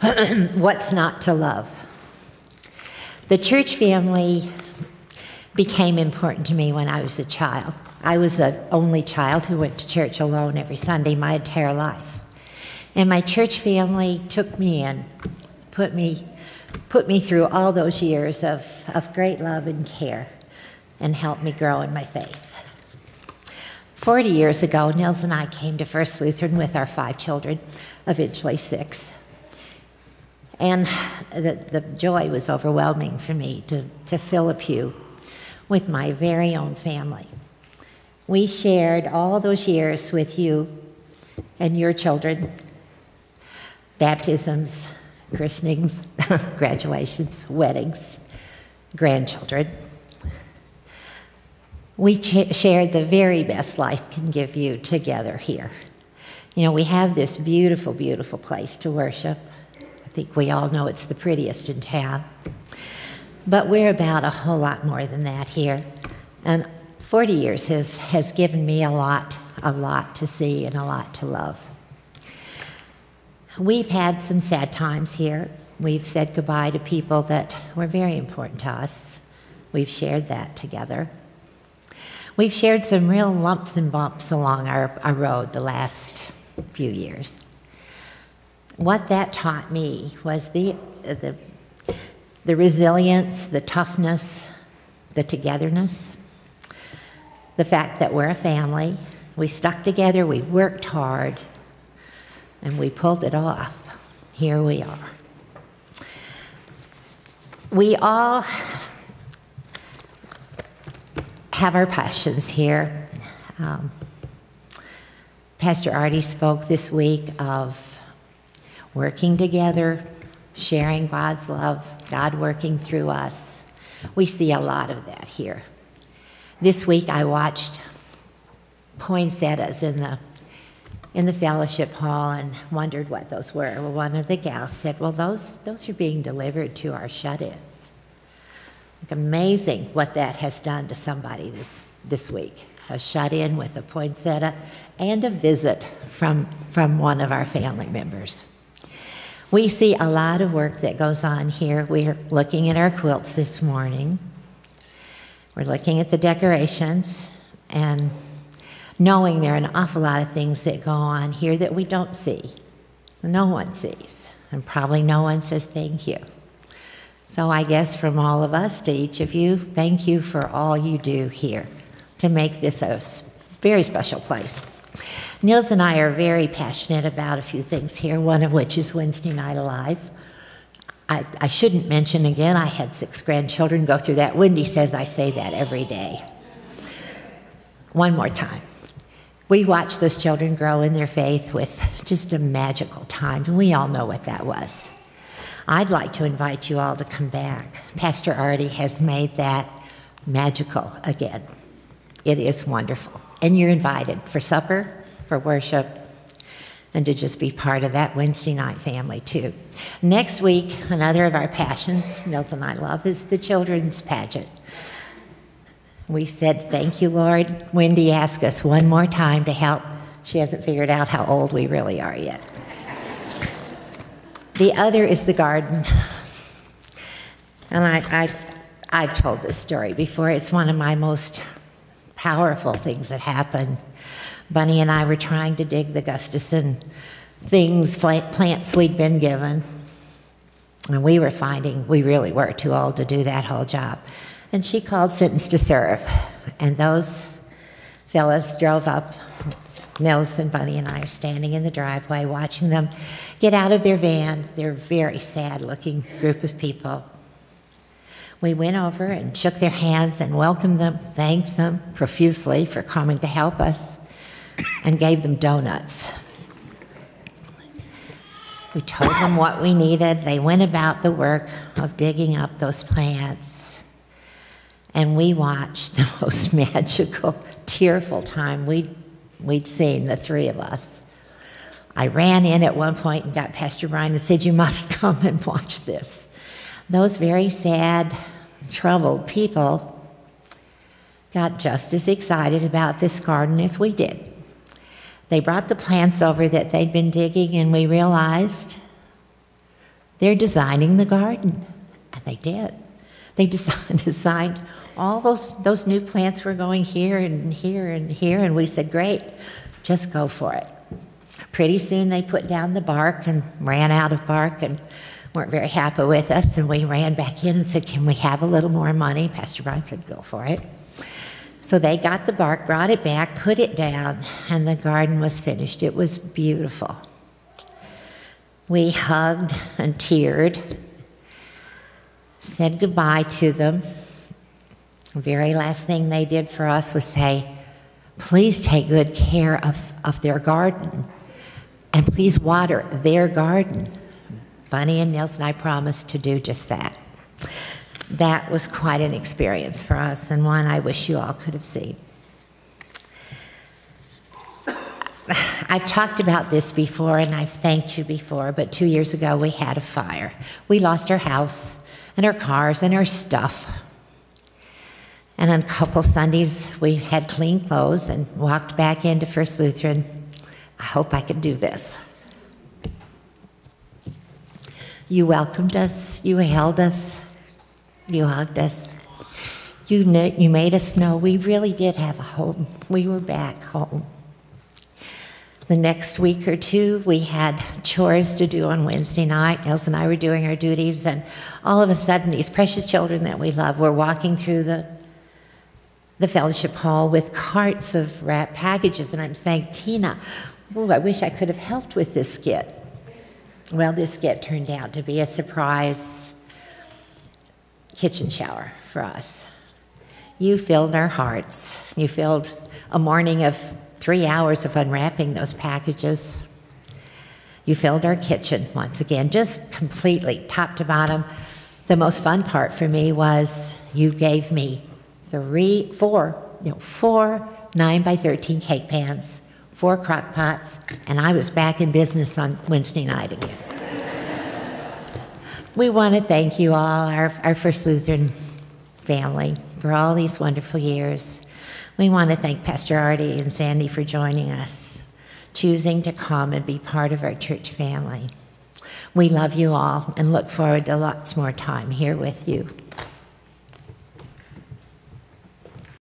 What's not to love? The church family became important to me when I was a child. I was the only child who went to church alone every Sunday my entire life. And my church family took me in, put me through all those years of great love and care, and helped me grow in my faith. 40 years ago, Nils and I came to First Lutheran with our 5 children, eventually 6. And the joy was overwhelming for me to fill a pew with my very own family. We shared all those years with you and your children, baptisms, christenings, graduations, weddings, grandchildren. We shared the very best life can give you together here. You know, we have this beautiful, beautiful place to worship. I think we all know it's the prettiest in town. But we're about a whole lot more than that here. And 40 years has given me a lot to see and a lot to love. We've had some sad times here. We've said goodbye to people that were very important to us. We've shared that together. We've shared some real lumps and bumps along our road the last few years. What that taught me was the resilience, the toughness, the togetherness, the fact that we're a family. We stuck together, we worked hard, and we pulled it off. Here we are. We all have our passions here. Pastor Artie spoke this week of working together, sharing God's love, God working through us. We see a lot of that here. This week I watched poinsettias in the fellowship hall and wondered what those were. Well, one of the gals said, well, those are being delivered to our shut-ins. Like, amazing what that has done to somebody this week. A shut-in with a poinsettia and a visit from one of our family members. We see a lot of work that goes on here. We're looking at our quilts this morning. We're looking at the decorations and knowing there are an awful lot of things that go on here that we don't see. No one sees, and probably no one says thank you. So I guess from all of us to each of you, thank you for all you do here to make this a very special place. Nils and I are very passionate about a few things here, one of which is Wednesday Night Alive. I shouldn't mention again, I had 6 grandchildren go through that. Wendy says I say that every day. One more time. We watched those children grow in their faith with just a magical time, and we all know what that was. I'd like to invite you all to come back. Pastor Artie has made that magical again. It is wonderful. And you're invited for supper, for worship, and to just be part of that Wednesday night family too. Next week, another of our passions, Nils and I love, is the children's pageant. We said, thank you, Lord. Wendy asked us one more time to help. She hasn't figured out how old we really are yet. The other is the garden. And I've told this story before. It's one of my most powerful things that happened. Bunny and I were trying to dig the Gustafson plants we'd been given. And we were finding we really were too old to do that whole job. And she called Sentence to Serve. And those fellas drove up. Nils and Bunny and I are standing in the driveway watching them get out of their van. They're a very sad-looking group of people. We went over and shook their hands and welcomed them, thanked them profusely for coming to help us, and gave them donuts. We told them what we needed. They went about the work of digging up those plants. And we watched the most magical, tearful time we'd seen, the 3 of us. I ran in at one point and got Pastor Brian and said, you must come and watch this. Those very sad, troubled people got just as excited about this garden as we did. They brought the plants over that they'd been digging, and we realized They're designing the garden. And they did. They designed all those new plants were going here and here and here, and we said, great, just go for it. Pretty soon they put down the bark and ran out of bark and weren't very happy with us, and we ran back in and said, can we have a little more money? Pastor Brian said, go for it. So they got the bark, brought it back, put it down, and the garden was finished. It was beautiful. We hugged and teared, said goodbye to them. The very last thing they did for us was say, please take good care of their garden, and please water their garden. Bunny and Nils and I promised to do just that. That was quite an experience for us, and one I wish you all could have seen. I've talked about this before, and I've thanked you before, but 2 years ago we had a fire. We lost our house and our cars and our stuff. And on a couple Sundays, we had clean clothes and walked back into First Lutheran. I hope I can do this. You welcomed us, you held us, you hugged us. You made us know we really did have a home. We were back home. The next week or two, we had chores to do on Wednesday night. Nils and I were doing our duties, and all of a sudden, these precious children that we love were walking through the fellowship hall with carts of wrapped packages, and I'm saying, Tina, ooh, I wish I could have helped with this skit. Well, this skit turned out to be a surprise kitchen shower for us. You filled our hearts. You filled a morning of 3 hours of unwrapping those packages. You filled our kitchen once again, just completely, top to bottom. The most fun part for me was you gave me four 9x13 cake pans, 4 crock pots, and I was back in business on Wednesday night again. We want to thank you all, our First Lutheran family, for all these wonderful years. We want to thank Pastor Artie and Sandy for joining us, choosing to come and be part of our church family. We love you all and look forward to lots more time here with you.